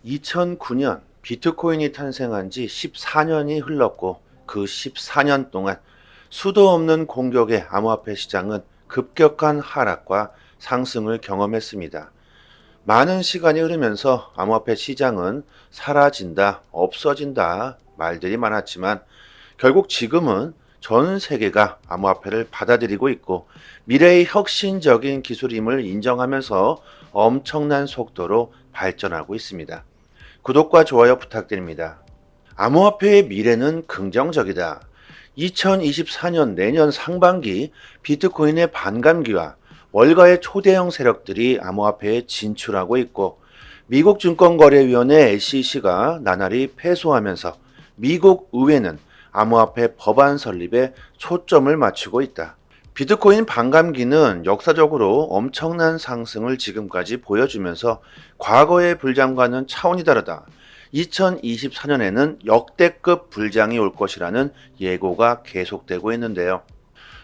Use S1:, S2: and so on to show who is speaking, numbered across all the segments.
S1: 2009년 비트코인이 탄생한 지 14년이 흘렀고 그 14년 동안 수도 없는 공격의 암호화폐 시장은 급격한 하락과 상승을 경험했습니다. 많은 시간이 흐르면서 암호화폐 시장은 사라진다, 없어진다 말들이 많았지만 결국 지금은 전 세계가 암호화폐를 받아들이고 있고 미래의 혁신적인 기술임을 인정하면서 엄청난 속도로 발전하고 있습니다. 구독과 좋아요 부탁드립니다. 암호화폐의 미래는 긍정적이다. 2024년 내년 상반기 비트코인의 반감기와 월가의 초대형 세력들이 암호화폐에 진출하고 있고 미국 증권거래위원회 SEC가 나날이 패소하면서 미국 의회는 암호화폐 법안 설립에 초점을 맞추고 있다. 비트코인 반감기는 역사적으로 엄청난 상승을 지금까지 보여주면서 과거의 불장과는 차원이 다르다. 2024년에는 역대급 불장이 올 것이라는 예고가 계속되고 있는데요.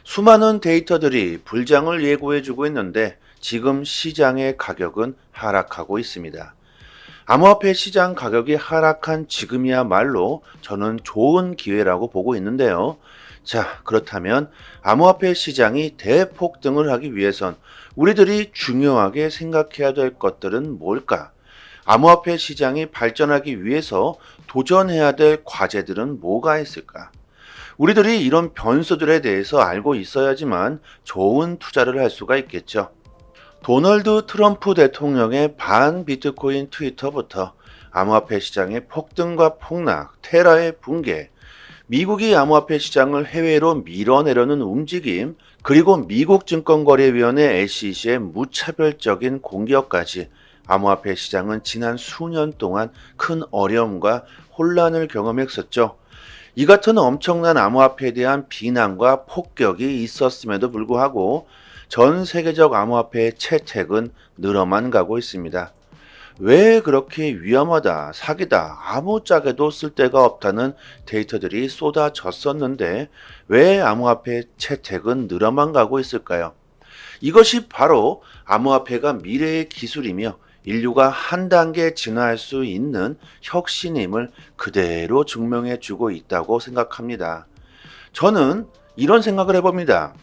S1: 수많은 데이터들이 불장을 예고해주고 있는데 지금 시장의 가격은 하락하고 있습니다. 암호화폐 시장 가격이 하락한 지금이야말로 저는 좋은 기회라고 보고 있는데요. 자, 그렇다면 암호화폐 시장이 대폭등을 하기 위해선 우리들이 중요하게 생각해야 될 것들은 뭘까? 암호화폐 시장이 발전하기 위해서 도전해야 될 과제들은 뭐가 있을까? 우리들이 이런 변수들에 대해서 알고 있어야지만 좋은 투자를 할 수가 있겠죠. 도널드 트럼프 대통령의 반 비트코인 트위터부터 암호화폐 시장의 폭등과 폭락, 테라의 붕괴, 미국이 암호화폐 시장을 해외로 밀어내려는 움직임, 그리고 미국 증권거래위원회 SEC의 무차별적인 공격까지 암호화폐 시장은 지난 수년 동안 큰 어려움과 혼란을 경험했었죠. 이 같은 엄청난 암호화폐에 대한 비난과 폭격이 있었음에도 불구하고 전 세계적 암호화폐의 채택은 늘어만 가고 있습니다. 왜 그렇게 위험하다, 사기다, 아무짝에도 쓸데가 없다는 데이터들이 쏟아졌었는데 왜 암호화폐 채택은 늘어만 가고 있을까요? 이것이 바로 암호화폐가 미래의 기술이며 인류가 한 단계 진화할 수 있는 혁신임을 그대로 증명해 주고 있다고 생각합니다. 저는 이런 생각을 해봅니다.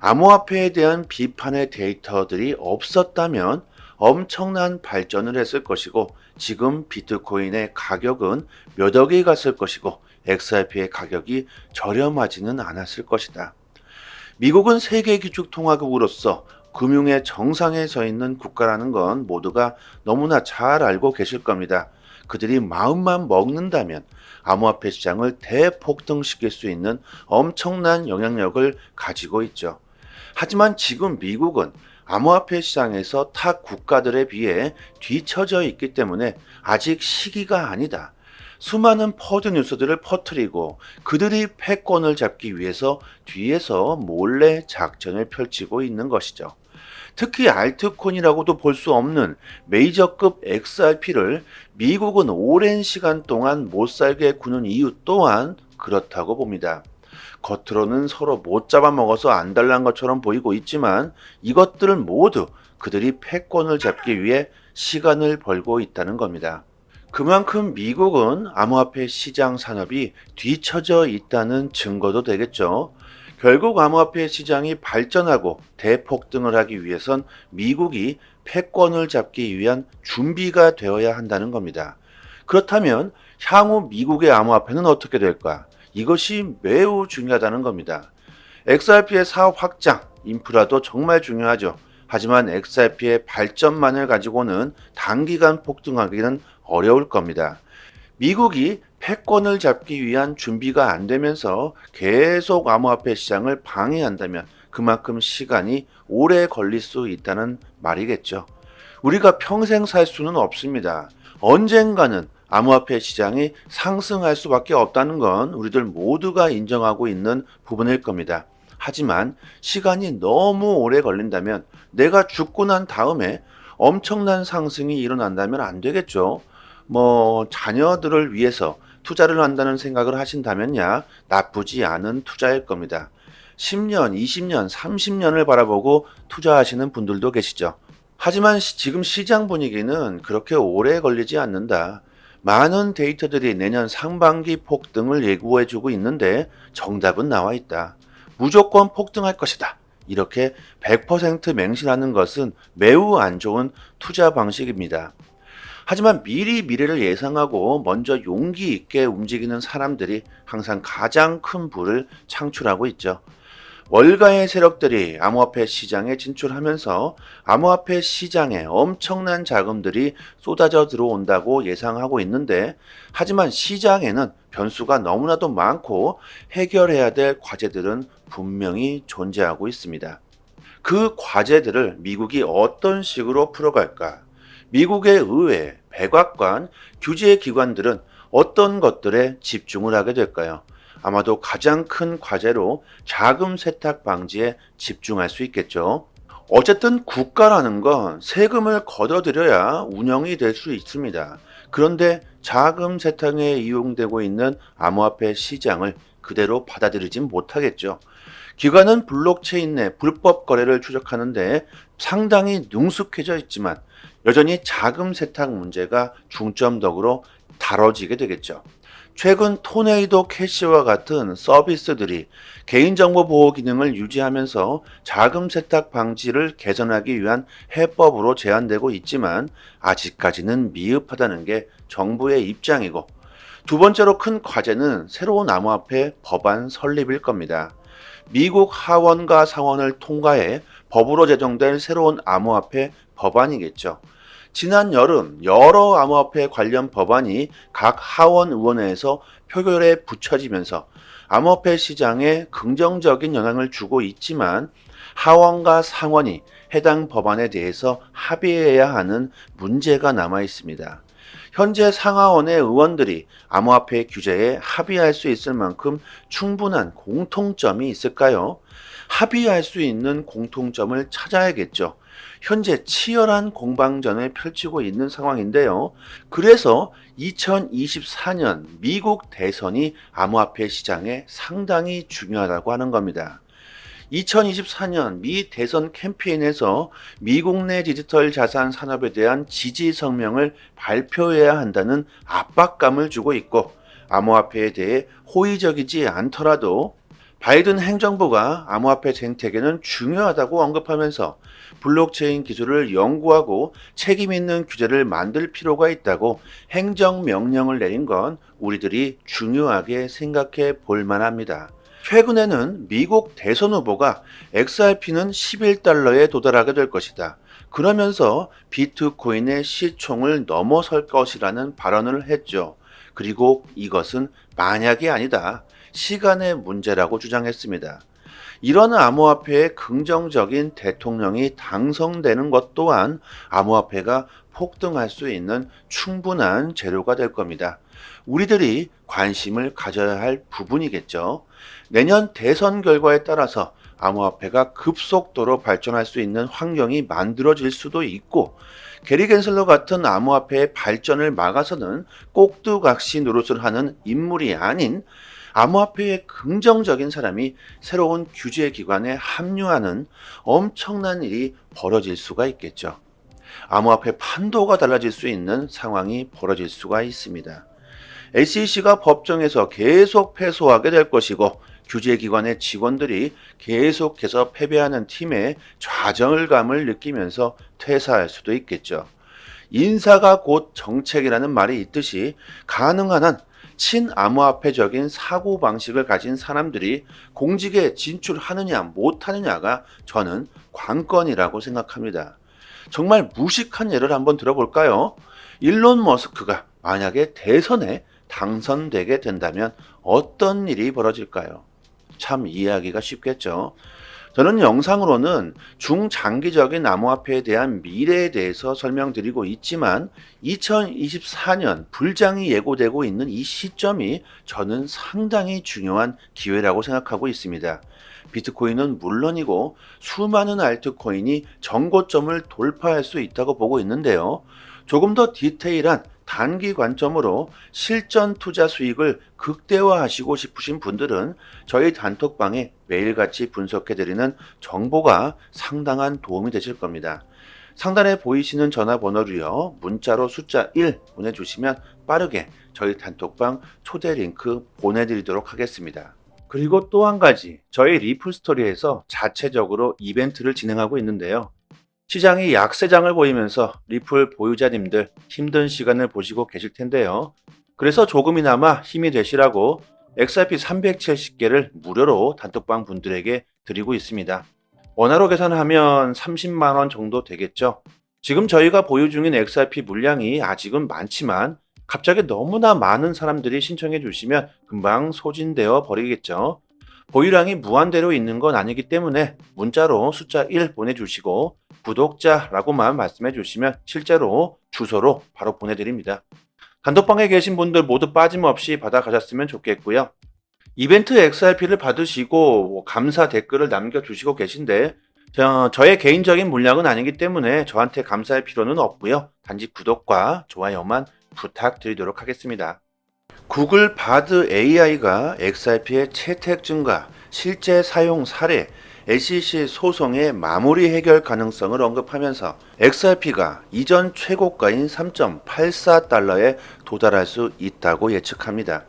S1: 암호화폐에 대한 비판의 데이터들이 없었다면 엄청난 발전을 했을 것이고 지금 비트코인의 가격은 몇 억이 갔을 것이고 XRP의 가격이 저렴하지는 않았을 것이다. 미국은 세계 기축통화국으로서 금융의 정상에 서 있는 국가라는 건 모두가 너무나 잘 알고 계실 겁니다. 그들이 마음만 먹는다면 암호화폐 시장을 대폭등시킬 수 있는 엄청난 영향력을 가지고 있죠. 하지만 지금 미국은 암호화폐 시장에서 타 국가들에 비해 뒤처져 있기 때문에 아직 시기가 아니다. 수많은 퍼드 뉴스들을 퍼뜨리고 그들이 패권을 잡기 위해서 뒤에서 몰래 작전을 펼치고 있는 것이죠. 특히 알트코인이라고도 볼 수 없는 메이저급 XRP를 미국은 오랜 시간 동안 못 살게 구는 이유 또한 그렇다고 봅니다. 겉으로는 서로 못 잡아먹어서 안달난 것처럼 보이고 있지만 이것들은 모두 그들이 패권을 잡기 위해 시간을 벌고 있다는 겁니다. 그만큼 미국은 암호화폐 시장 산업이 뒤처져 있다는 증거도 되겠죠. 결국 암호화폐 시장이 발전하고 대폭등을 하기 위해선 미국이 패권을 잡기 위한 준비가 되어야 한다는 겁니다. 그렇다면 향후 미국의 암호화폐는 어떻게 될까? 이것이 매우 중요하다는 겁니다. XRP의 사업 확장, 인프라도 정말 중요하죠. 하지만 XRP의 발전만을 가지고는 단기간 폭등하기는 어려울 겁니다. 미국이 패권을 잡기 위한 준비가 안 되면서 계속 암호화폐 시장을 방해한다면 그만큼 시간이 오래 걸릴 수 있다는 말이겠죠. 우리가 평생 살 수는 없습니다. 언젠가는 암호화폐 시장이 상승할 수밖에 없다는 건 우리들 모두가 인정하고 있는 부분일 겁니다. 하지만 시간이 너무 오래 걸린다면 내가 죽고 난 다음에 엄청난 상승이 일어난다면 안 되겠죠. 자녀들을 위해서 투자를 한다는 생각을 하신다면야 나쁘지 않은 투자일 겁니다. 10년, 20년, 30년을 바라보고 투자하시는 분들도 계시죠. 하지만 지금 시장 분위기는 그렇게 오래 걸리지 않는다. 많은 데이터들이 내년 상반기 폭등을 예고해주고 있는데 정답은 나와 있다. 무조건 폭등할 것이다. 이렇게 100% 맹신하는 것은 매우 안 좋은 투자 방식입니다. 하지만 미리 미래를 예상하고 먼저 용기 있게 움직이는 사람들이 항상 가장 큰 부를 창출하고 있죠. 월가의 세력들이 암호화폐 시장에 진출하면서 암호화폐 시장에 엄청난 자금들이 쏟아져 들어온다고 예상하고 있는데, 하지만 시장에는 변수가 너무나도 많고 해결해야 될 과제들은 분명히 존재하고 있습니다. 그 과제들을 미국이 어떤 식으로 풀어갈까? 미국의 의회, 백악관, 규제 기관들은 어떤 것들에 집중을 하게 될까요? 아마도 가장 큰 과제로 자금 세탁 방지에 집중할 수 있겠죠. 어쨌든 국가라는 건 세금을 걷어들여야 운영이 될 수 있습니다. 그런데 자금 세탁에 이용되고 있는 암호화폐 시장을 그대로 받아들이진 못하겠죠. 기관은 블록체인 내 불법 거래를 추적하는데 상당히 능숙해져 있지만 여전히 자금 세탁 문제가 중점적으로 다뤄지게 되겠죠. 최근 토네이도 캐시와 같은 서비스들이 개인정보 보호 기능을 유지하면서 자금 세탁 방지를 개선하기 위한 해법으로 제안되고 있지만 아직까지는 미흡하다는 게 정부의 입장이고, 두 번째로 큰 과제는 새로운 암호화폐 법안 설립일 겁니다. 미국 하원과 상원을 통과해 법으로 제정될 새로운 암호화폐 법안이겠죠. 지난 여름 여러 암호화폐 관련 법안이 각 하원 의원회에서 표결에 붙여지면서 암호화폐 시장에 긍정적인 영향을 주고 있지만, 하원과 상원이 해당 법안에 대해서 합의해야 하는 문제가 남아 있습니다. 현재 상하원의 의원들이 암호화폐 규제에 합의할 수 있을 만큼 충분한 공통점이 있을까요? 합의할 수 있는 공통점을 찾아야겠죠. 현재 치열한 공방전을 펼치고 있는 상황인데요. 그래서 2024년 미국 대선이 암호화폐 시장에 상당히 중요하다고 하는 겁니다. 2024년 미 대선 캠페인에서 미국 내 디지털 자산 산업에 대한 지지 성명을 발표해야 한다는 압박감을 주고 있고, 암호화폐에 대해 호의적이지 않더라도 바이든 행정부가 암호화폐 생태계는 중요하다고 언급하면서 블록체인 기술을 연구하고 책임 있는 규제를 만들 필요가 있다고 행정명령을 내린 건 우리들이 중요하게 생각해 볼 만합니다. 최근에는 미국 대선 후보가 XRP는 11달러에 도달하게 될 것이다, 그러면서 비트코인의 시총을 넘어설 것이라는 발언을 했죠. 그리고 이것은 만약이 아니다, 시간의 문제라고 주장했습니다. 이런 암호화폐의 긍정적인 대통령이 당선되는 것 또한 암호화폐가 폭등할 수 있는 충분한 재료가 될 겁니다. 우리들이 관심을 가져야 할 부분이겠죠. 내년 대선 결과에 따라서 암호화폐가 급속도로 발전할 수 있는 환경이 만들어질 수도 있고, 게리 겐슬러 같은 암호화폐의 발전을 막아서는 꼭두각시 노릇을 하는 인물이 아닌 암호화폐의 긍정적인 사람이 새로운 규제 기관에 합류하는 엄청난 일이 벌어질 수가 있겠죠. 암호화폐 판도가 달라질 수 있는 상황이 벌어질 수가 있습니다. SEC가 법정에서 계속 패소하게 될 것이고, 규제기관의 직원들이 계속해서 패배하는 팀의 좌절감을 느끼면서 퇴사할 수도 있겠죠. 인사가 곧 정책이라는 말이 있듯이 가능한 한 친암호화폐적인 사고방식을 가진 사람들이 공직에 진출하느냐 못하느냐가 저는 관건이라고 생각합니다. 정말 무식한 예를 한번 들어볼까요? 일론 머스크가 만약에 대선에 당선되게 된다면 어떤 일이 벌어질까요? 참 이해하기가 쉽겠죠. 저는 영상으로는 중장기적인 암호화폐에 대한 미래에 대해서 설명드리고 있지만 2024년 불장이 예고되고 있는 이 시점이 저는 상당히 중요한 기회라고 생각하고 있습니다. 비트코인은 물론이고 수많은 알트코인이 정고점을 돌파할 수 있다고 보고 있는데요. 조금 더 디테일한 단기 관점으로 실전 투자 수익을 극대화하시고 싶으신 분들은 저희 단톡방에 매일같이 분석해드리는 정보가 상당한 도움이 되실 겁니다. 상단에 보이시는 전화번호로요. 문자로 숫자 1 보내주시면 빠르게 저희 단톡방 초대 링크 보내드리도록 하겠습니다. 그리고 또 한 가지, 저희 리플 스토리에서 자체적으로 이벤트를 진행하고 있는데요. 시장이 약세장을 보이면서 리플 보유자님들 힘든 시간을 보시고 계실 텐데요. 그래서 조금이나마 힘이 되시라고 XRP 370개를 무료로 단톡방 분들에게 드리고 있습니다. 원화로 계산하면 30만 원 정도 되겠죠. 지금 저희가 보유 중인 XRP 물량이 아직은 많지만 갑자기 너무나 많은 사람들이 신청해 주시면 금방 소진되어 버리겠죠. 보유량이 무한대로 있는 건 아니기 때문에 문자로 숫자 1 보내주시고 구독자라고만 말씀해 주시면 실제로 주소로 바로 보내드립니다. 단톡방에 계신 분들 모두 빠짐없이 받아가셨으면 좋겠고요. 이벤트 XRP를 받으시고 감사 댓글을 남겨주시고 계신데 저의 개인적인 물량은 아니기 때문에 저한테 감사할 필요는 없고요. 단지 구독과 좋아요만 부탁드리도록 하겠습니다. 구글 바드 AI가 XRP의 채택 증가, 실제 사용 사례, SEC 소송의 마무리 해결 가능성을 언급하면서 XRP가 이전 최고가인 3.84달러에 도달할 수 있다고 예측합니다.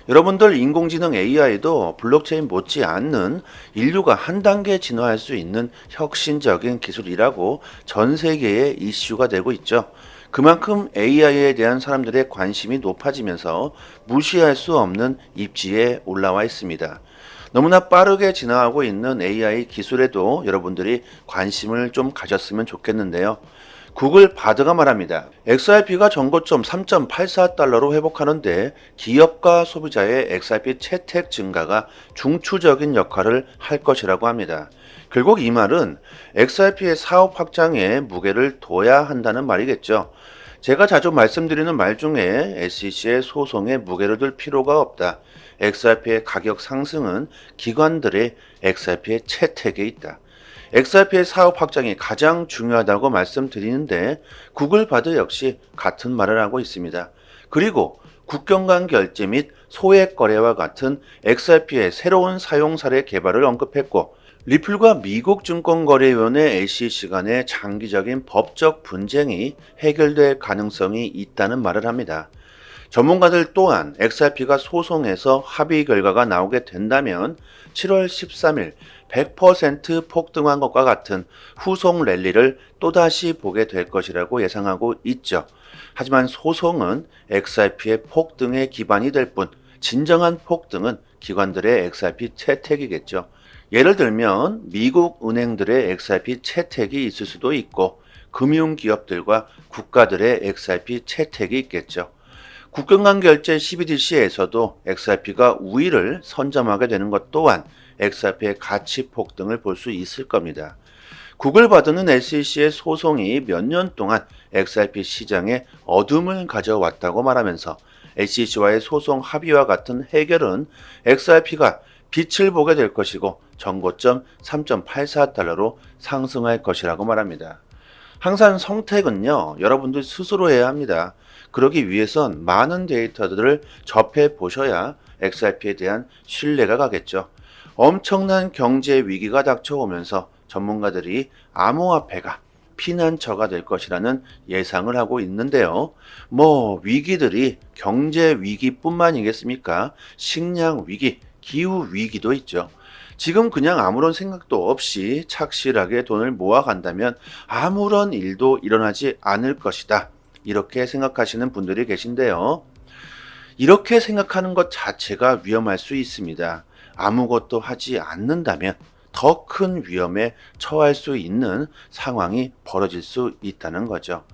S1: 여러분들 인공지능 AI도 블록체인 못지않는 인류가 한 단계 진화할 수 있는 혁신적인 기술이라고 전 세계에 이슈가 되고 있죠. 그만큼 AI에 대한 사람들의 관심이 높아지면서 무시할 수 없는 입지에 올라와 있습니다. 너무나 빠르게 진화하고 있는 AI 기술에도 여러분들이 관심을 좀 가졌으면 좋겠는데요. 구글 바드가 말합니다. XRP가 전고점 3.84달러로 회복하는데 기업과 소비자의 XRP 채택 증가가 중추적인 역할을 할 것이라고 합니다. 결국 이 말은 XRP의 사업 확장에 무게를 둬야 한다는 말이겠죠. 제가 자주 말씀드리는 말 중에 SEC의 소송에 무게를 둘 필요가 없다. XRP의 가격 상승은 기관들의 XRP의 채택에 있다. XRP의 사업 확장이 가장 중요하다고 말씀드리는데 구글 바드 역시 같은 말을 하고 있습니다. 그리고 국경 간 결제 및 소액 거래와 같은 XRP의 새로운 사용 사례 개발을 언급했고 리플과 미국 증권거래위원회 SEC 간의 장기적인 법적 분쟁이 해결될 가능성이 있다는 말을 합니다. 전문가들 또한 XRP가 소송에서 합의 결과가 나오게 된다면 7월 13일 100% 폭등한 것과 같은 후속 랠리를 또다시 보게 될 것이라고 예상하고 있죠. 하지만 소송은 XRP의 폭등의 기반이 될 뿐 진정한 폭등은 기관들의 XRP 채택이겠죠. 예를 들면 미국 은행들의 XRP 채택이 있을 수도 있고 금융기업들과 국가들의 XRP 채택이 있겠죠. 국경 간 결제 CBDC에서도 XRP가 우위를 선점하게 되는 것 또한 XRP의 가치 폭등을 볼 수 있을 겁니다. 구글 바드는 SEC의 소송이 몇 년 동안 XRP 시장에 어둠을 가져왔다고 말하면서 SEC와의 소송 합의와 같은 해결은 XRP가 빛을 보게 될 것이고 전고점 3.84달러로 상승할 것이라고 말합니다. 항상 선택은요, 여러분들 스스로 해야 합니다. 그러기 위해선 많은 데이터들을 접해 보셔야 XRP에 대한 신뢰가 가겠죠. 엄청난 경제 위기가 닥쳐오면서 전문가들이 암호화폐가 피난처가 될 것이라는 예상을 하고 있는데요. 위기들이 경제 위기뿐만이겠습니까? 식량 위기, 기후 위기도 있죠. 지금 그냥 아무런 생각도 없이 착실하게 돈을 모아간다면 아무런 일도 일어나지 않을 것이다. 이렇게 생각하시는 분들이 계신데요. 이렇게 생각하는 것 자체가 위험할 수 있습니다. 아무것도 하지 않는다면 더 큰 위험에 처할 수 있는 상황이 벌어질 수 있다는 거죠.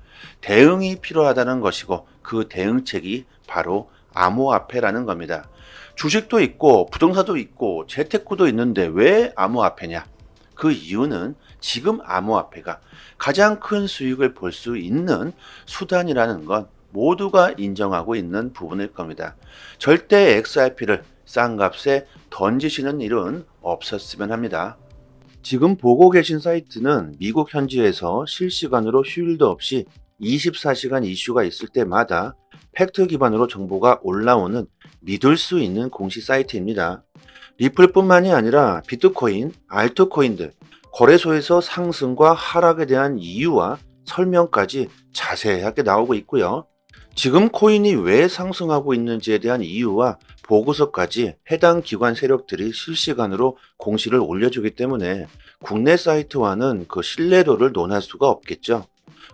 S1: 대응이 필요하다는 것이고 그 대응책이 바로 암호화폐라는 겁니다. 주식도 있고 부동산도 있고 재테크도 있는데 왜 암호화폐냐? 그 이유는 지금 암호화폐가 가장 큰 수익을 볼 수 있는 수단이라는 건 모두가 인정하고 있는 부분일 겁니다. 절대 XRP를 싼 값에 던지시는 일은 없었으면 합니다. 지금 보고 계신 사이트는 미국 현지에서 실시간으로 휴일도 없이 24시간 이슈가 있을 때마다 팩트 기반으로 정보가 올라오는 믿을 수 있는 공식 사이트입니다. 리플뿐만이 아니라 비트코인, 알트코인들, 거래소에서 상승과 하락에 대한 이유와 설명까지 자세하게 나오고 있고요. 지금 코인이 왜 상승하고 있는지에 대한 이유와 보고서까지 해당 기관 세력들이 실시간으로 공시를 올려주기 때문에 국내 사이트와는 그 신뢰도를 논할 수가 없겠죠.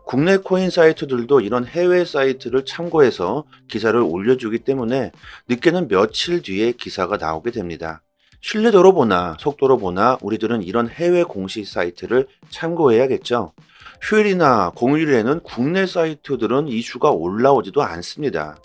S1: 국내 코인 사이트들도 이런 해외 사이트를 참고해서 기사를 올려주기 때문에 늦게는 며칠 뒤에 기사가 나오게 됩니다. 신뢰도로 보나 속도로 보나 우리들은 이런 해외 공시 사이트를 참고해야겠죠. 휴일이나 공휴일에는 국내 사이트들은 이슈가 올라오지도 않습니다.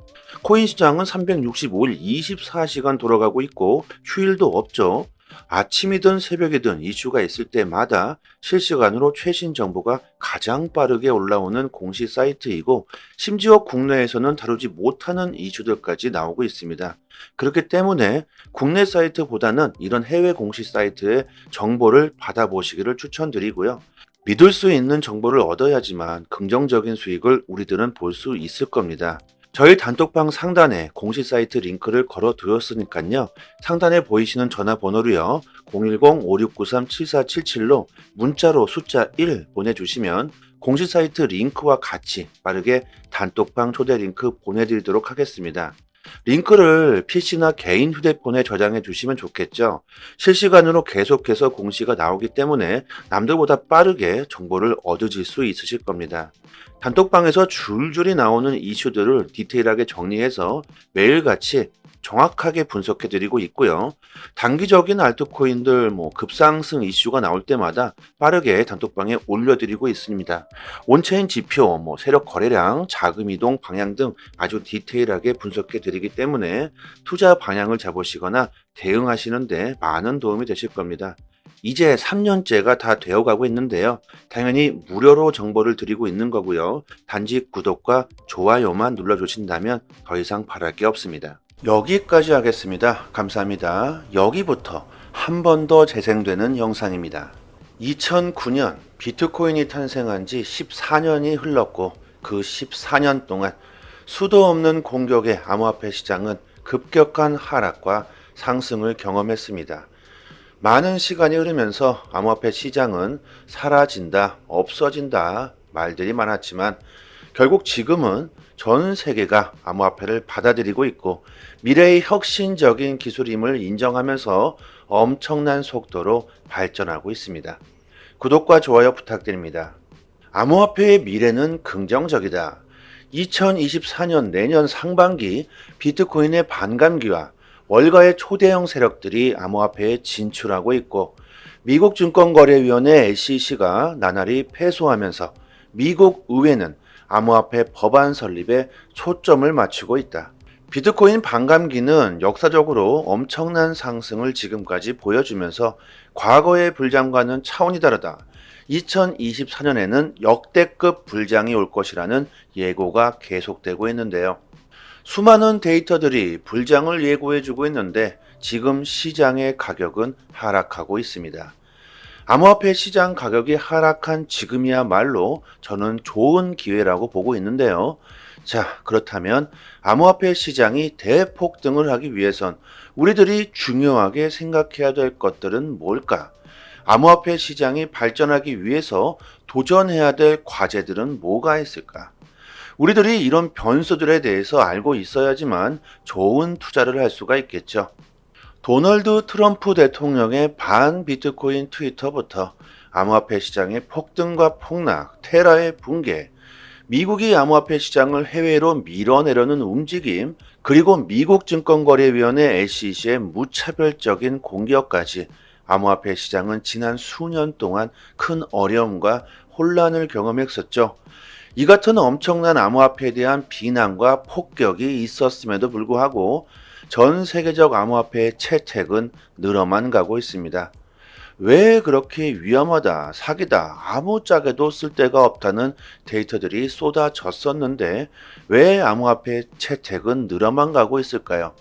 S1: 코인 시장은 365일 24시간 돌아가고 있고 휴일도 없죠. 아침이든 새벽이든 이슈가 있을 때마다 실시간으로 최신 정보가 가장 빠르게 올라오는 공시 사이트이고 심지어 국내에서는 다루지 못하는 이슈들까지 나오고 있습니다. 그렇기 때문에 국내 사이트보다는 이런 해외 공시 사이트의 정보를 받아보시기를 추천드리고요. 믿을 수 있는 정보를 얻어야지만 긍정적인 수익을 우리들은 볼 수 있을 겁니다. 저희 단톡방 상단에 공시 사이트 링크를 걸어 두었으니까요. 상단에 보이시는 전화번호로요. 010-5693-7477로 문자로 숫자 1 보내주시면 공시 사이트 링크와 같이 빠르게 단톡방 초대 링크 보내드리도록 하겠습니다. 링크를 PC나 개인 휴대폰에 저장해 주시면 좋겠죠. 실시간으로 계속해서 공시가 나오기 때문에 남들보다 빠르게 정보를 얻으실 수 있으실 겁니다. 단톡방에서 줄줄이 나오는 이슈들을 디테일하게 정리해서 매일같이 정확하게 분석해 드리고 있고요. 단기적인 알트코인들 급상승 이슈가 나올 때마다 빠르게 단톡방에 올려드리고 있습니다. 온체인 지표, 세력 거래량, 자금 이동 방향 등 아주 디테일하게 분석해 드리기 때문에 투자 방향을 잡으시거나 대응하시는데 많은 도움이 되실 겁니다. 이제 3년째가 다 되어가고 있는데요. 당연히 무료로 정보를 드리고 있는 거고요. 단지 구독과 좋아요만 눌러주신다면 더 이상 바랄 게 없습니다. 여기까지 하겠습니다. 감사합니다. 여기부터 한 번 더 재생되는 영상입니다. 2009년 비트코인이 탄생한 지 14년이 흘렀고 그 14년 동안 수도 없는 공격의 암호화폐 시장은 급격한 하락과 상승을 경험했습니다. 많은 시간이 흐르면서 암호화폐 시장은 사라진다, 없어진다 말들이 많았지만 결국 지금은 전 세계가 암호화폐를 받아들이고 있고 미래의 혁신적인 기술임을 인정하면서 엄청난 속도로 발전하고 있습니다. 구독과 좋아요 부탁드립니다. 암호화폐의 미래는 긍정적이다. 2024년 내년 상반기 비트코인의 반감기와 월가의 초대형 세력들이 암호화폐에 진출하고 있고 미국 증권거래위원회 SEC가 나날이 패소하면서 미국 의회는 암호화폐 법안 설립에 초점을 맞추고 있다. 비트코인 반감기는 역사적으로 엄청난 상승을 지금까지 보여주면서 과거의 불장과는 차원이 다르다. 2024년에는 역대급 불장이 올 것이라는 예고가 계속되고 있는데요. 수많은 데이터들이 불장을 예고해주고 있는데 지금 시장의 가격은 하락하고 있습니다. 암호화폐 시장 가격이 하락한 지금이야말로 저는 좋은 기회라고 보고 있는데요. 자, 그렇다면 암호화폐 시장이 대폭등을 하기 위해선 우리들이 중요하게 생각해야 될 것들은 뭘까? 암호화폐 시장이 발전하기 위해서 도전해야 될 과제들은 뭐가 있을까? 우리들이 이런 변수들에 대해서 알고 있어야지만 좋은 투자를 할 수가 있겠죠. 도널드 트럼프 대통령의 반 비트코인 트위터부터 암호화폐 시장의 폭등과 폭락, 테라의 붕괴, 미국이 암호화폐 시장을 해외로 밀어내려는 움직임, 그리고 미국 증권거래위원회 SEC의 무차별적인 공격까지 암호화폐 시장은 지난 수년 동안 큰 어려움과 혼란을 경험했었죠. 이 같은 엄청난 암호화폐에 대한 비난과 폭격이 있었음에도 불구하고 전 세계적 암호화폐의 채택은 늘어만 가고 있습니다. 왜 그렇게 위험하다, 사기다, 아무짝에도 쓸데가 없다는 데이터들이 쏟아졌었는데 왜 암호화폐 채택은 늘어만 가고 있을까요?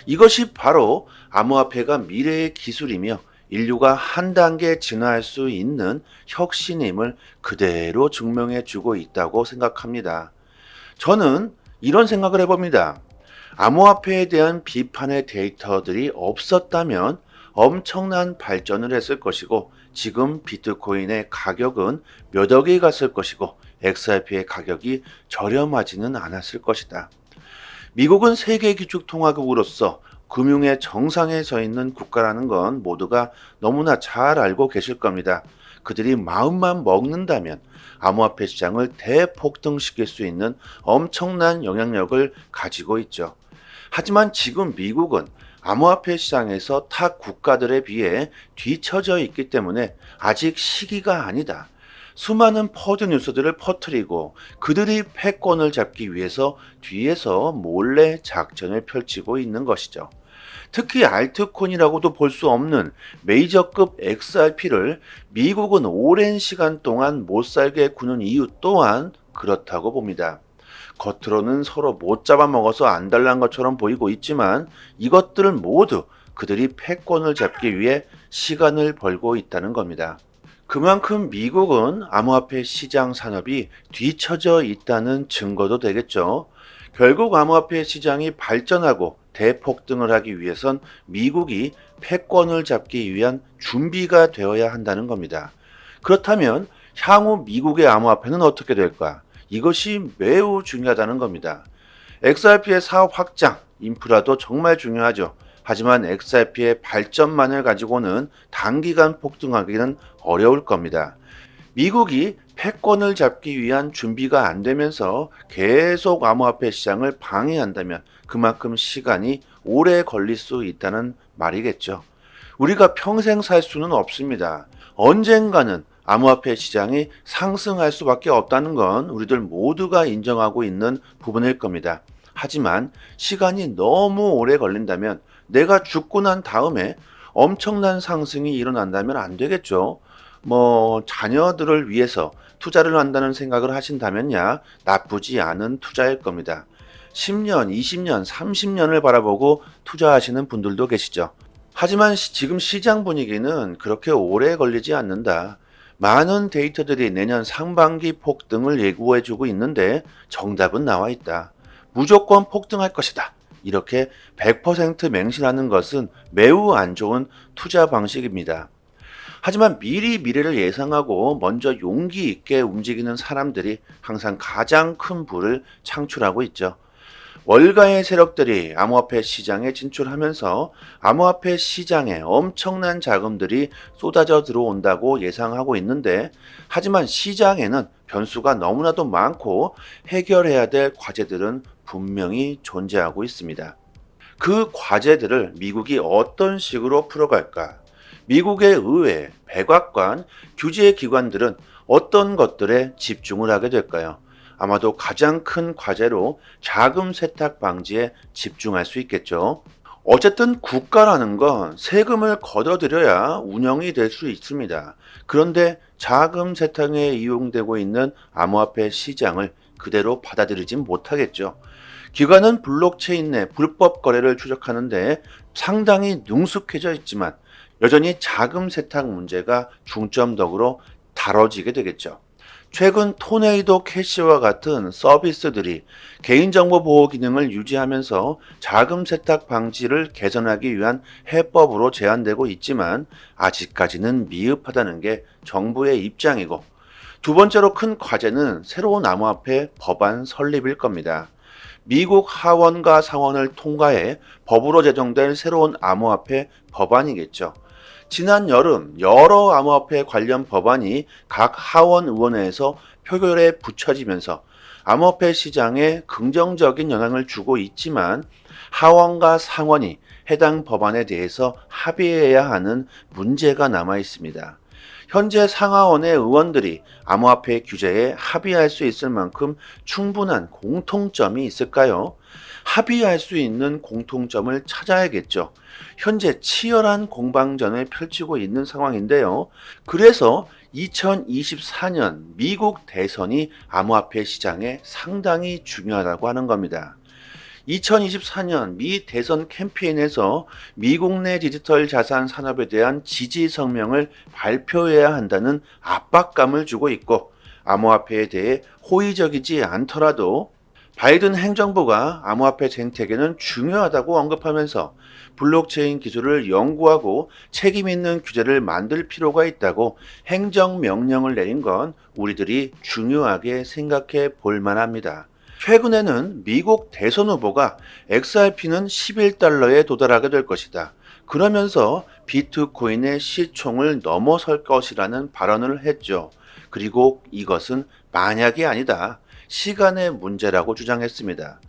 S1: 이것이 바로 암호화폐가 미래의 기술이며 인류가 한 단계 진화할 수 있는 혁신임을 그대로 증명해 주고 있다고 생각합니다. 저는 이런 생각을 해봅니다. 암호화폐에 대한 비판의 데이터들이 없었다면 엄청난 발전을 했을 것이고 지금 비트코인의 가격은 몇 억이 갔을 것이고 XRP의 가격이 저렴하지는 않았을 것이다. 미국은 세계 기축 통화국으로서 금융의 정상에 서 있는 국가라는 건 모두가 너무나 잘 알고 계실 겁니다. 그들이 마음만 먹는다면 암호화폐 시장을 대폭등시킬 수 있는 엄청난 영향력을 가지고 있죠. 하지만 지금 미국은 암호화폐 시장에서 타 국가들에 비해 뒤처져 있기 때문에 아직 시기가 아니다. 수많은 퍼드 뉴스들을 퍼뜨리고 그들이 패권을 잡기 위해서 뒤에서 몰래 작전을 펼치고 있는 것이죠. 특히 알트코인이라고도 볼 수 없는 메이저급 XRP를 미국은 오랜 시간 동안 못 살게 구는 이유 또한 그렇다고 봅니다. 겉으로는 서로 못 잡아먹어서 안달난 것처럼 보이고 있지만 이것들은 모두 그들이 패권을 잡기 위해 시간을 벌고 있다는 겁니다. 그만큼 미국은 암호화폐 시장 산업이 뒤처져 있다는 증거도 되겠죠. 결국 암호화폐 시장이 발전하고 대폭등을 하기 위해선 미국이 패권을 잡기 위한 준비가 되어야 한다는 겁니다. 그렇다면 향후 미국의 암호화폐는 어떻게 될까? 이것이 매우 중요하다는 겁니다. XRP의 사업 확장, 인프라도 정말 중요하죠. 하지만 XRP의 발전만을 가지고는 단기간 폭등하기는 어려울 겁니다. 미국이 패권을 잡기 위한 준비가 안 되면서 계속 암호화폐 시장을 방해한다면 그만큼 시간이 오래 걸릴 수 있다는 말이겠죠. 우리가 평생 살 수는 없습니다. 언젠가는 암호화폐 시장이 상승할 수밖에 없다는 건 우리들 모두가 인정하고 있는 부분일 겁니다. 하지만 시간이 너무 오래 걸린다면 내가 죽고 난 다음에 엄청난 상승이 일어난다면 안 되겠죠. 자녀들을 위해서 투자를 한다는 생각을 하신다면야 나쁘지 않은 투자일 겁니다. 10년, 20년, 30년을 바라보고 투자하시는 분들도 계시죠. 하지만 지금 시장 분위기는 그렇게 오래 걸리지 않는다. 많은 데이터들이 내년 상반기 폭등을 예고해주고 있는데 정답은 나와 있다. 무조건 폭등할 것이다. 이렇게 100% 맹신하는 것은 매우 안 좋은 투자 방식입니다. 하지만 미리 미래를 예상하고 먼저 용기 있게 움직이는 사람들이 항상 가장 큰 부를 창출하고 있죠. 월가의 세력들이 암호화폐 시장에 진출하면서 암호화폐 시장에 엄청난 자금들이 쏟아져 들어온다고 예상하고 있는데, 하지만 시장에는 변수가 너무나도 많고 해결해야 될 과제들은 분명히 존재하고 있습니다. 그 과제들을 미국이 어떤 식으로 풀어갈까? 미국의 의회, 백악관, 규제 기관들은 어떤 것들에 집중을 하게 될까요? 아마도 가장 큰 과제로 자금 세탁 방지에 집중할 수 있겠죠. 어쨌든 국가라는 건 세금을 걷어들여야 운영이 될 수 있습니다. 그런데 자금 세탁에 이용되고 있는 암호화폐 시장을 그대로 받아들이진 못하겠죠. 기관은 블록체인 내 불법 거래를 추적하는데 상당히 능숙해져 있지만 여전히 자금 세탁 문제가 중점적으로 다뤄지게 되겠죠. 최근 토네이도 캐시와 같은 서비스들이 개인정보 보호 기능을 유지하면서 자금 세탁 방지를 개선하기 위한 해법으로 제안되고 있지만 아직까지는 미흡하다는 게 정부의 입장이고, 두 번째로 큰 과제는 새로운 암호화폐 법안 설립일 겁니다. 미국 하원과 상원을 통과해 법으로 제정될 새로운 암호화폐 법안이겠죠. 지난 여름 여러 암호화폐 관련 법안이 각 하원 의원회에서 표결에 붙여지면서 암호화폐 시장에 긍정적인 영향을 주고 있지만 하원과 상원이 해당 법안에 대해서 합의해야 하는 문제가 남아 있습니다. 현재 상하원의 의원들이 암호화폐 규제에 합의할 수 있을 만큼 충분한 공통점이 있을까요? 합의할 수 있는 공통점을 찾아야겠죠. 현재 치열한 공방전을 펼치고 있는 상황인데요. 그래서 2024년 미국 대선이 암호화폐 시장에 상당히 중요하다고 하는 겁니다. 2024년 미 대선 캠페인에서 미국 내 디지털 자산 산업에 대한 지지 성명을 발표해야 한다는 압박감을 주고 있고, 암호화폐에 대해 호의적이지 않더라도 바이든 행정부가 암호화폐 생태계는 중요하다고 언급하면서 블록체인 기술을 연구하고 책임 있는 규제를 만들 필요가 있다고 행정명령을 내린 건 우리들이 중요하게 생각해 볼 만합니다. 최근에는 미국 대선 후보가 XRP는 11달러에 도달하게 될 것이다. 그러면서 비트코인의 시총을 넘어설 것이라는 발언을 했죠. 그리고 이것은 만약이 아니다. 시간의 문제라고 주장했습니다.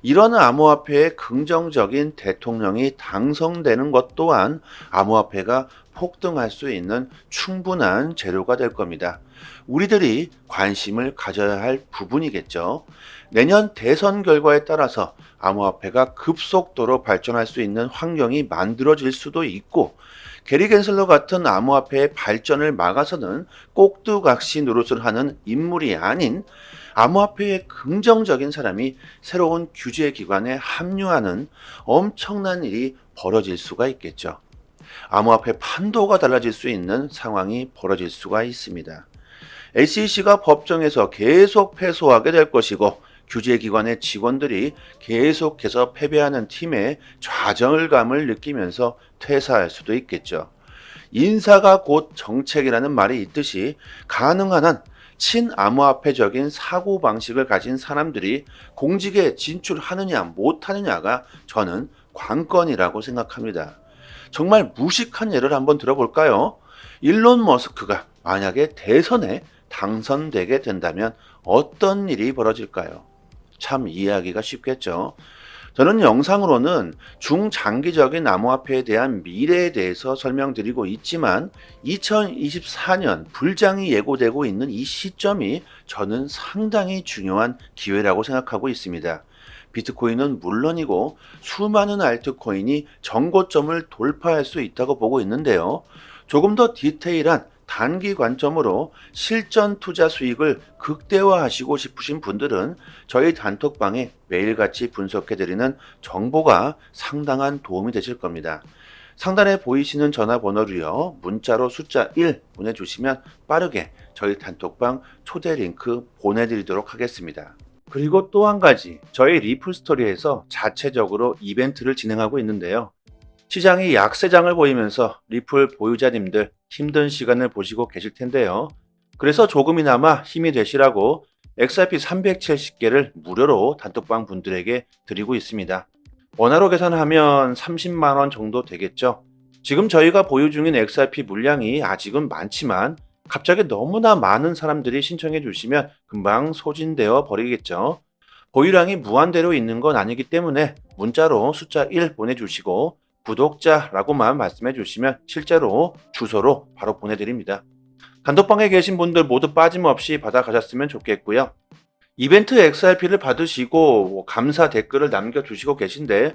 S1: 이런 암호화폐의 긍정적인 대통령이 당선되는 것 또한 암호화폐가 폭등할 수 있는 충분한 재료가 될 겁니다. 우리들이 관심을 가져야 할 부분이겠죠. 내년 대선 결과에 따라서 암호화폐가 급속도로 발전할 수 있는 환경이 만들어질 수도 있고, 게리 겐슬러 같은 암호화폐의 발전을 막아서는 꼭두각시 노릇을 하는 인물이 아닌 암호화폐의 긍정적인 사람이 새로운 규제 기관에 합류하는 엄청난 일이 벌어질 수가 있겠죠. 암호화폐 판도가 달라질 수 있는 상황이 벌어질 수가 있습니다. SEC가 법정에서 계속 패소하게 될 것이고, 규제기관의 직원들이 계속해서 패배하는 팀의 좌절감을 느끼면서 퇴사할 수도 있겠죠. 인사가 곧 정책이라는 말이 있듯이 가능한 한 친암호화폐적인 사고방식을 가진 사람들이 공직에 진출하느냐 못하느냐가 저는 관건이라고 생각합니다. 정말 무식한 예를 한번 들어볼까요? 일론 머스크가 만약에 대선에 당선되게 된다면 어떤 일이 벌어질까요? 참 이해하기가 쉽겠죠. 저는 영상으로는 중장기적인 암호화폐에 대한 미래에 대해서 설명드리고 있지만 2024년 불장이 예고되고 있는 이 시점이 저는 상당히 중요한 기회라고 생각하고 있습니다. 비트코인은 물론이고 수많은 알트코인이 정고점을 돌파할 수 있다고 보고 있는데요. 조금 더 디테일한 단기 관점으로 실전 투자 수익을 극대화하시고 싶으신 분들은 저희 단톡방에 매일같이 분석해드리는 정보가 상당한 도움이 되실 겁니다. 상단에 보이시는 전화번호로요, 문자로 숫자 1 보내주시면 빠르게 저희 단톡방 초대 링크 보내드리도록 하겠습니다. 그리고 또 한 가지, 저희 리플 스토리에서 자체적으로 이벤트를 진행하고 있는데요. 시장이 약세장을 보이면서 리플 보유자님들 힘든 시간을 보시고 계실 텐데요. 그래서 조금이나마 힘이 되시라고 XRP 370개를 무료로 단톡방 분들에게 드리고 있습니다. 원화로 계산하면 30만원 정도 되겠죠. 지금 저희가 보유 중인 XRP 물량이 아직은 많지만 갑자기 너무나 많은 사람들이 신청해 주시면 금방 소진되어 버리겠죠. 보유량이 무한대로 있는 건 아니기 때문에 문자로 숫자 1 보내주시고 구독자라고만 말씀해 주시면 실제로 주소로 바로 보내드립니다. 단톡방에 계신 분들 모두 빠짐없이 받아가셨으면 좋겠고요. 이벤트 XRP를 받으시고 감사 댓글을 남겨주시고 계신데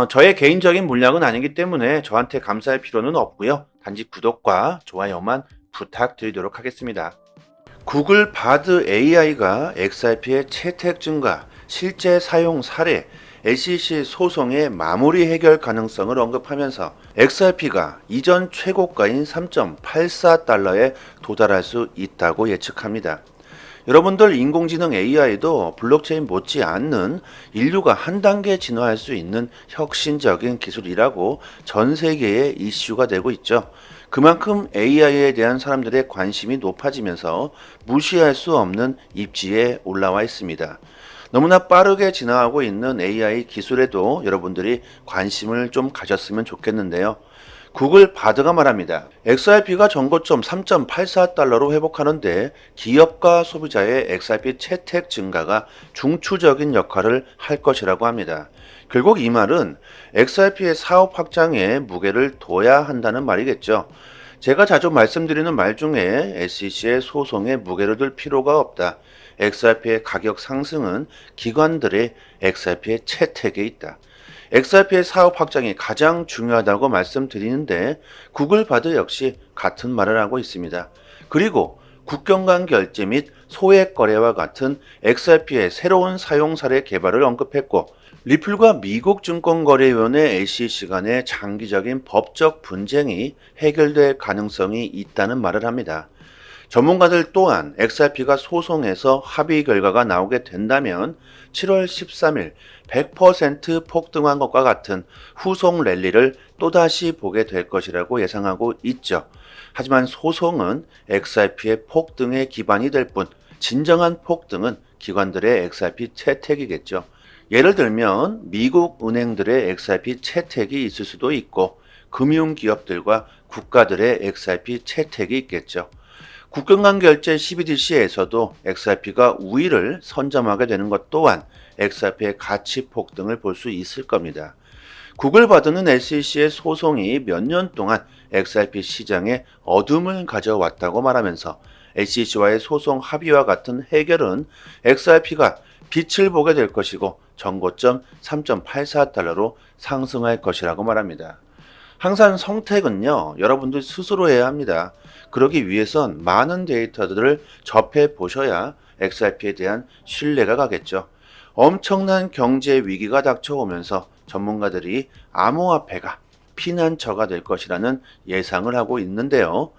S1: 저의 개인적인 물량은 아니기 때문에 저한테 감사할 필요는 없고요. 단지 구독과 좋아요만 부탁드리도록 하겠습니다. 구글 바드 AI가 XRP의 채택 증가, 실제 사용 사례, SEC 소송의 마무리 해결 가능성을 언급하면서 XRP가 이전 최고가인 3.84달러에 도달할 수 있다고 예측합니다. 여러분들 인공지능 AI도 블록체인 못지않는 인류가 한 단계 진화할 수 있는 혁신적인 기술이라고 전 세계에 이슈가 되고 있죠. 그만큼 AI에 대한 사람들의 관심이 높아지면서 무시할 수 없는 입지에 올라와 있습니다. 너무나 빠르게 진화하고 있는 AI 기술에도 여러분들이 관심을 좀 가졌으면 좋겠는데요. 구글 바드가 말합니다. XRP가 전고점 3.84달러로 회복하는데 기업과 소비자의 XRP 채택 증가가 중추적인 역할을 할 것이라고 합니다. 결국 이 말은 XRP의 사업 확장에 무게를 둬야 한다는 말이겠죠. 제가 자주 말씀드리는 말 중에 SEC의 소송에 무게를 둘 필요가 없다. XRP의 가격 상승은 기관들의 XRP의 채택에 있다. XRP의 사업 확장이 가장 중요하다고 말씀드리는데 구글 바드 역시 같은 말을 하고 있습니다. 그리고 국경 간 결제 및 소액 거래와 같은 XRP의 새로운 사용 사례 개발을 언급했고 리플과 미국 증권거래위원회 SEC 간의 장기적인 법적 분쟁이 해결될 가능성이 있다는 말을 합니다. 전문가들 또한 XRP가 소송에서 합의 결과가 나오게 된다면 7월 13일 100% 폭등한 것과 같은 후속 랠리를 또다시 보게 될 것이라고 예상하고 있죠. 하지만 소송은 XRP의 폭등에 기반이 될 뿐 진정한 폭등은 기관들의 XRP 채택이겠죠. 예를 들면 미국 은행들의 XRP 채택이 있을 수도 있고 금융기업들과 국가들의 XRP 채택이 있겠죠. 국경간결제 CBDC에서도 XRP가 우위를 선점하게 되는 것 또한 XRP의 가치 폭등을 볼 수 있을 겁니다. 구글바드는 SEC의 소송이 몇 년 동안 XRP 시장에 어둠을 가져왔다고 말하면서 SEC와의 소송 합의와 같은 해결은 XRP가 빛을 보게 될 것이고 전고점 3.84달러로 상승할 것이라고 말합니다. 항상 선택은요, 여러분들 스스로 해야 합니다. 그러기 위해선 많은 데이터들을 접해 보셔야 XRP에 대한 신뢰가 가겠죠. 엄청난 경제 위기가 닥쳐오면서 전문가들이 암호화폐가 피난처가 될 것이라는 예상을 하고 있는데요.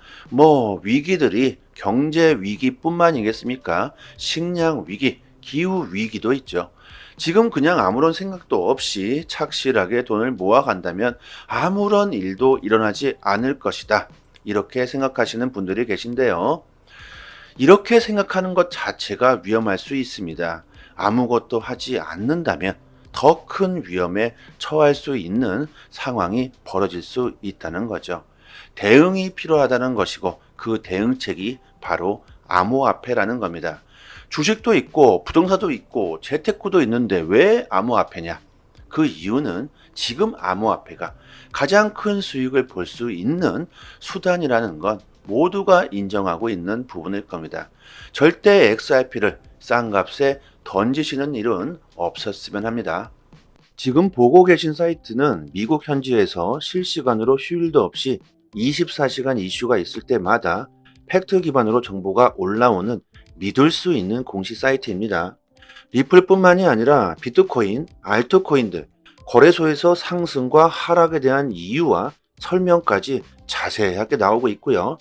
S1: 위기들이 경제 위기뿐만이겠습니까? 식량 위기, 기후 위기도 있죠. 지금 그냥 아무런 생각도 없이 착실하게 돈을 모아간다면 아무런 일도 일어나지 않을 것이다. 이렇게 생각하시는 분들이 계신데요. 이렇게 생각하는 것 자체가 위험할 수 있습니다. 아무것도 하지 않는다면 더 큰 위험에 처할 수 있는 상황이 벌어질 수 있다는 거죠. 대응이 필요하다는 것이고 그 대응책이 바로 암호화폐라는 겁니다. 주식도 있고 부동산도 있고 재테크도 있는데 왜 암호화폐냐? 그 이유는 지금 암호화폐가 가장 큰 수익을 볼 수 있는 수단이라는 건 모두가 인정하고 있는 부분일 겁니다. 절대 XRP를 싼 값에 던지시는 일은 없었으면 합니다. 지금 보고 계신 사이트는 미국 현지에서 실시간으로 휴일도 없이 24시간 이슈가 있을 때마다 팩트 기반으로 정보가 올라오는 믿을 수 있는 공식 사이트입니다. 리플뿐만이 아니라 비트코인, 알트코인들, 거래소에서 상승과 하락에 대한 이유와 설명까지 자세하게 나오고 있고요.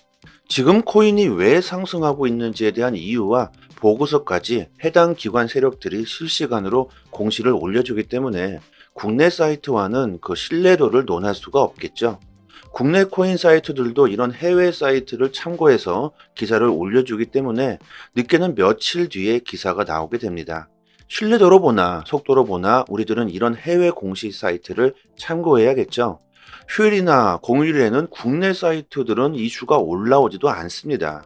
S1: 지금 코인이 왜 상승하고 있는지에 대한 이유와 보고서까지 해당 기관 세력들이 실시간으로 공시를 올려주기 때문에 국내 사이트와는 그 신뢰도를 논할 수가 없겠죠. 국내 코인 사이트들도 이런 해외 사이트를 참고해서 기사를 올려주기 때문에 늦게는 며칠 뒤에 기사가 나오게 됩니다. 신뢰도로 보나 속도로 보나 우리들은 이런 해외 공식 사이트를 참고해야겠죠. 휴일이나 공휴일에는 국내 사이트들은 이슈가 올라오지도 않습니다.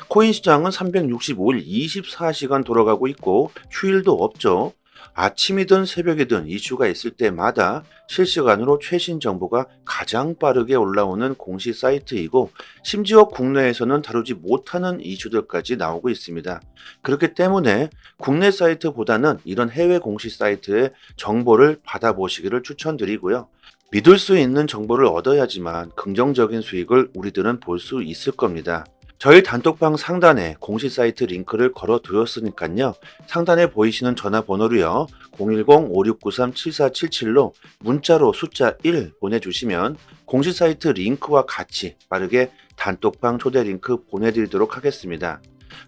S1: 코인 시장은 365일 24시간 돌아가고 있고 휴일도 없죠. 아침이든 새벽이든 이슈가 있을 때마다 실시간으로 최신 정보가 가장 빠르게 올라오는 공식 사이트이고 심지어 국내에서는 다루지 못하는 이슈들까지 나오고 있습니다. 그렇기 때문에 국내 사이트보다는 이런 해외 공식 사이트의 정보를 받아보시기를 추천드리고요. 믿을 수 있는 정보를 얻어야지만 긍정적인 수익을 우리들은 볼 수 있을 겁니다. 저희 단톡방 상단에 공식 사이트 링크를 걸어 두었으니까요. 상단에 보이시는 전화번호로요. 010-5693-7477로 문자로 숫자 1 보내주시면 공식 사이트 링크와 같이 빠르게 단톡방 초대 링크 보내드리도록 하겠습니다.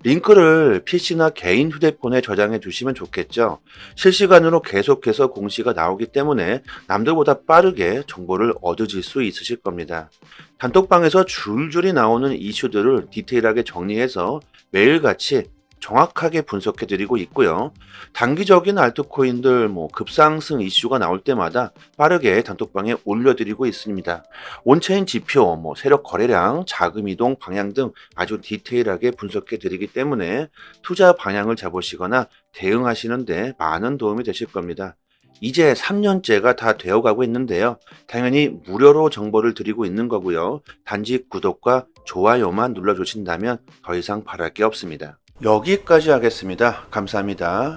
S1: 링크를 PC나 개인 휴대폰에 저장해 주시면 좋겠죠. 실시간으로 계속해서 공시가 나오기 때문에 남들보다 빠르게 정보를 얻으실 수 있으실 겁니다. 단톡방에서 줄줄이 나오는 이슈들을 디테일하게 정리해서 매일같이 정확하게 분석해 드리고 있고요. 단기적인 알트코인들 급상승 이슈가 나올 때마다 빠르게 단톡방에 올려드리고 있습니다. 온체인 지표, 세력 거래량, 자금 이동 방향 등 아주 디테일하게 분석해 드리기 때문에 투자 방향을 잡으시거나 대응하시는데 많은 도움이 되실 겁니다. 이제 3년째가 다 되어가고 있는데요. 당연히 무료로 정보를 드리고 있는 거고요. 단지 구독과 좋아요만 눌러주신다면 더 이상 바랄 게 없습니다. 여기까지 하겠습니다. 감사합니다.